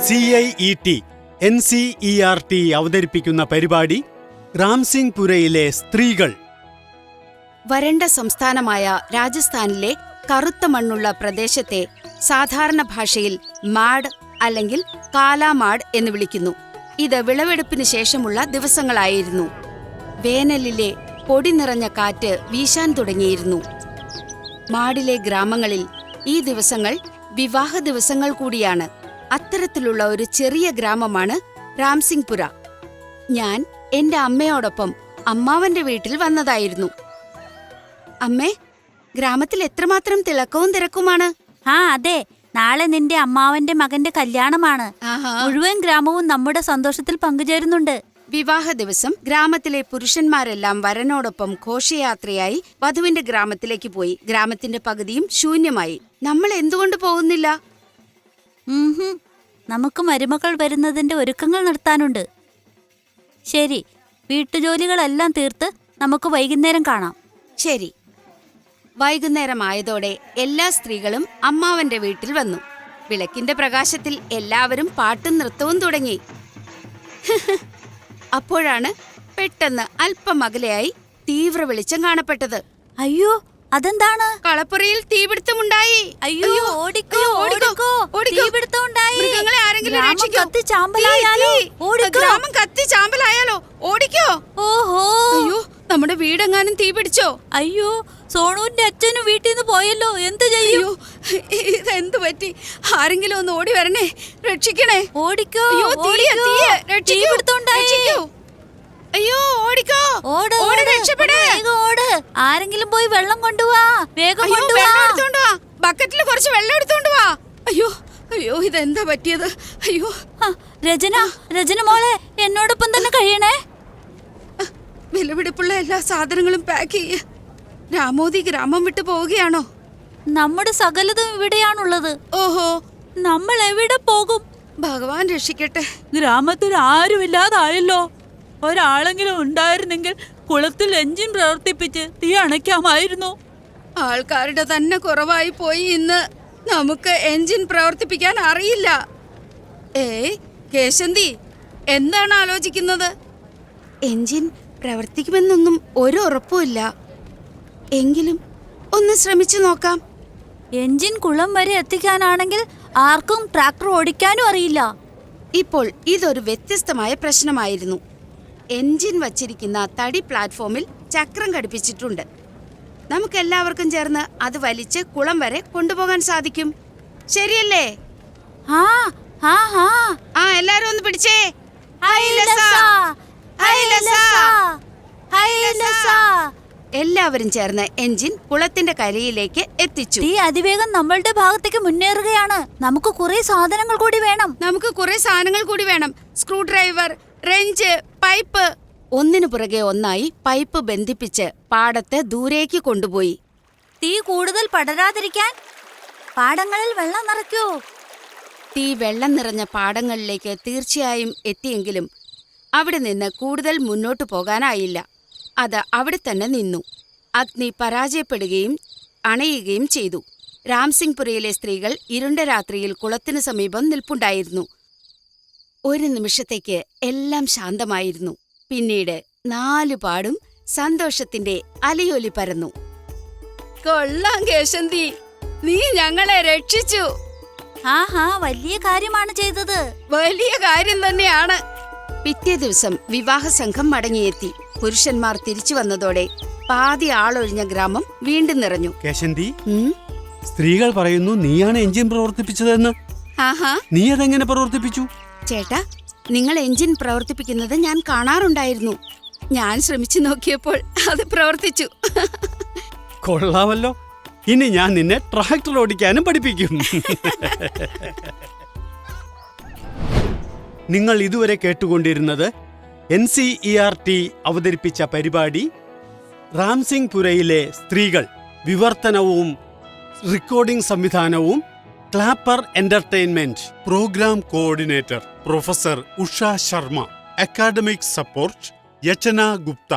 CIET NCERT അവതരിപ്പിക്കുന്ന പരിപാടി രാംസിംഗ്പുരയിലെ സ്ത്രീകൾ. വരണ്ട സംസ്ഥാനമായ രാജസ്ഥാനിലെ കറുത്ത മണ്ണുള്ള പ്രദേശത്തെ സാധാരണ ഭാഷയിൽ മാഡ് അല്ലെങ്കിൽ കാലാമാഡ് എന്ന് വിളിക്കുന്നു. ഇത് വിളവെടുപ്പിന് ശേഷമുള്ള ദിവസങ്ങളായിരുന്നു. വേനലിലെ പൊടി നിറഞ്ഞ കാറ്റ് വീശാൻ തുടങ്ങിയിരുന്നു. മാഡിലെ ഗ്രാമങ്ങളിൽ ഈ ദിവസങ്ങൾ വിവാഹ ദിവസങ്ങൾ കൂടിയാണ്. അത്തരത്തിലുള്ള ഒരു ചെറിയ ഗ്രാമമാണ് രാംസിംഗ്പുര. ഞാൻ എന്റെ അമ്മയോടൊപ്പം അമ്മാവന്റെ വീട്ടിൽ വന്നതായിരുന്നു. അമ്മേ, ഗ്രാമത്തിൽ എത്രമാത്രം തിളക്കവും തിരക്കുമാണ്. അതെ, നാളെ നിന്റെ അമ്മാവന്റെ മകന്റെ കല്യാണമാണ്. മുഴുവൻ ഗ്രാമവും നമ്മുടെ സന്തോഷത്തിൽ പങ്കുചേരുന്നുണ്ട്. വിവാഹ ദിവസം ഗ്രാമത്തിലെ പുരുഷന്മാരെല്ലാം വരനോടൊപ്പം ഘോഷയാത്രയായി വധുവിന്റെ ഗ്രാമത്തിലേക്ക് പോയി. ഗ്രാമത്തിന്റെ പകുതിയും ശൂന്യമായി. നമ്മൾ എന്തുകൊണ്ട് പോകുന്നില്ല? നമുക്ക് മരുമകൾ വരുന്നതിന്റെ ഒരുക്കങ്ങൾ നടത്താനുണ്ട്. ശരി, വീട്ടുജോലികളെല്ലാം തീർത്ത് നമുക്ക് വൈകുന്നേരം കാണാം. ശരി. വൈകുന്നേരമായതോടെ എല്ലാ സ്ത്രീകളും അമ്മാവന്റെ വീട്ടിൽ വന്നു. വിളക്കിന്റെ പ്രകാശത്തിൽ എല്ലാവരും പാട്ടും നൃത്തവും തുടങ്ങി. അപ്പോഴാണ് പെട്ടെന്ന് അല്പം അകലെയായി തീവ്ര വെളിച്ചം കാണപ്പെട്ടത്. അയ്യോ, അതെന്താണ്? കളപ്പുരയിൽ തീപിടുത്തമുണ്ടായി. അയ്യോ, ഓടിക്കോ, ഓടിക്കോ, തീപിടുത്തമുണ്ടായി. മൃഗങ്ങളെ ആരെങ്കിലും രക്ഷിക്കൂ. ഗ്രാമം കത്തി ചാമ്പലായാലോ? ഓടിക്കോ. ഓഹോ, അയ്യോ, നമ്മുടെ വീടെങ്ങാനും തീ പിടിച്ചോ? അയ്യോ, സോണുവിന്റെ അച്ഛനും വീട്ടിൽ നിന്ന് പോയല്ലോ. എന്ത് ചെയ്യൂ? ഇതെന്തു പറ്റി? ആരെങ്കിലും ഒന്ന് ഓടി വരണേ, രക്ഷിക്കണേ. ഓടിക്കോ, അയ്യോ, ഓടിക്കോ, ആരെങ്കിലും പോയി വെള്ളം കൊണ്ടുവാ, വേഗം കൊണ്ടുവാ. ബക്കറ്റിൽ കുറച്ച് വെള്ളം എടുത്തോണ്ട് വാ. അയ്യോ അയ്യോ, ഇതെന്താ പറ്റിയത്? അയ്യോ. രചന മോളെ, എന്നോടൊപ്പം തന്നെ കഴിയണേ. വിലപിടിപ്പുള്ള എല്ലാ സാധനങ്ങളും പാക്ക് ചെയ്യ്. രാമോദി ഗ്രാമം വിട്ടു പോവുകയാണോ? നമ്മുടെ സകലതും ഇവിടെയാണുള്ളത്. ഓഹോ, നമ്മൾ എവിടെ പോകും? ഭഗവാൻ രക്ഷിക്കട്ടെ. ഗ്രാമത്തിൽ ആരുമില്ലാതായല്ലോ. ഒരാളെങ്കിലും ഉണ്ടായിരുന്നെങ്കിൽ കുളത്തിൽ എഞ്ചിൻ പ്രവർത്തിപ്പിച്ച് തീ അണയ്ക്കാമായിരുന്നു. ആൾക്കാരുടെ തന്നെ കുറവായി പോയി. ഇന്ന് നമുക്ക് എഞ്ചിൻ പ്രവർത്തിപ്പിക്കാൻ അറിയില്ല. കേശന്തി, എന്താണ് ആലോചിക്കുന്നത്? എഞ്ചിൻ പ്രവർത്തിക്കുമെന്നൊന്നും ഒരു ഉറപ്പുമില്ല. എങ്കിലും ഒന്ന് ശ്രമിച്ചു നോക്കാം. എഞ്ചിൻ കുളം വരെ എത്തിക്കാനാണെങ്കിൽ ആർക്കും ട്രാക്ടർ ഓടിക്കാനും അറിയില്ല. ഇപ്പോൾ ഇതൊരു വ്യത്യസ്തമായ പ്രശ്നമായിരുന്നു. എഞ്ചിൻ വച്ചിരിക്കുന്ന തടി പ്ലാറ്റ്ഫോമിൽ ചക്രം ഘടിപ്പിച്ചിട്ടുണ്ട്. നമുക്കെല്ലാവർക്കും ചേർന്ന് അത് വലിച്ച് കുളം വരെ കൊണ്ടുപോകാൻ സാധിക്കും. ശരിയല്ലേ? എല്ലാരും ഒന്ന് പിടിച്ചേ. എല്ലാവരും ചേർന്ന് എഞ്ചിൻ കുളത്തിന്റെ കരയിലേക്ക് എത്തിച്ചു. തീ അതിവേഗം നമ്മളുടെ ഭാഗത്തേക്ക് മുന്നേറുകയാണ്. നമുക്ക് കുറെ സാധനങ്ങൾ കൂടി വേണം. Screw driver, wrench, pipe. ഒന്നിനു പുറകെ ഒന്നായി പൈപ്പ് ബന്ധിപ്പിച്ച് പാടത്ത് ദൂരേക്ക് കൊണ്ടുപോയി. തീ കൂടുതൽ പടരാതിരിക്കാൻ പാടങ്ങളിൽ വെള്ളം നിറയ്ക്കൂ. തീ വെള്ളം നിറഞ്ഞ പാടങ്ങളിലേക്ക് തീർച്ചയായും എത്തിയെങ്കിലും അവിടെ നിന്ന് കൂടുതൽ മുന്നോട്ടു പോകാനായില്ല. അത് അവിടെ തന്നെ നിന്നു. അഗ്നി പരാജയപ്പെടുകയും അണയുകയും ചെയ്തു. രാംസിംഗ്പുരയിലെ സ്ത്രീകൾ ഇരുണ്ട രാത്രിയിൽ കുളത്തിനു സമീപം നിൽപ്പുണ്ടായിരുന്നു. ഒരു നിമിഷത്തേക്ക് എല്ലാം ശാന്തമായിരുന്നു. പിന്നീട് 4 പാടും സന്തോഷത്തിന്റെ അലയൊലി പരന്നു. കൊള്ളാം കേശന്തി, നീ ഞങ്ങളെ രക്ഷിച്ചു. വലിയ കാര്യമാണ് ചെയ്തത്. വലിയ കാര്യം തന്നെയാണ്. പിറ്റേ ദിവസം വിവാഹ സംഘം മടങ്ങിയെത്തി. പുരുഷന്മാർ തിരിച്ചു വന്നതോടെ പാതി ആളൊഴിഞ്ഞ ഗ്രാമം വീണ്ടും നിറഞ്ഞു. കേശന്തി, സ്ത്രീകൾ പറയുന്നു നീയാണ് എഞ്ചിൻ പ്രവർത്തിപ്പിച്ചതെന്ന്. നീ അതെങ്ങനെ പ്രവർത്തിപ്പിച്ചു? ചേട്ടാ, നിങ്ങൾ എഞ്ചിൻ പ്രവർത്തിപ്പിക്കുന്നത് ഞാൻ കാണാറുണ്ടായിരുന്നു. ഞാൻ ശ്രമിച്ചു നോക്കിയപ്പോൾ അത് പ്രവർത്തിച്ചു. കൊള്ളാമല്ലോ. ഇനി ഞാൻ നിന്നെ ട്രാക്ടർ ഓടിക്കാനും പഠിപ്പിക്കും. നിങ്ങൾ ഇതുവരെ കേട്ടുകൊണ്ടിരുന്നത് NCERT അവതരിപ്പിച്ച പരിപാടി രാംസിംഗ്പുരയിലെ സ്ത്രീകൾ. വിവർത്തനവും റെക്കോർഡിംഗ് സംവിധാനവും clapper entertainment. Programme coordinator professor Usha Sharma. Academic support Yachana Gupta.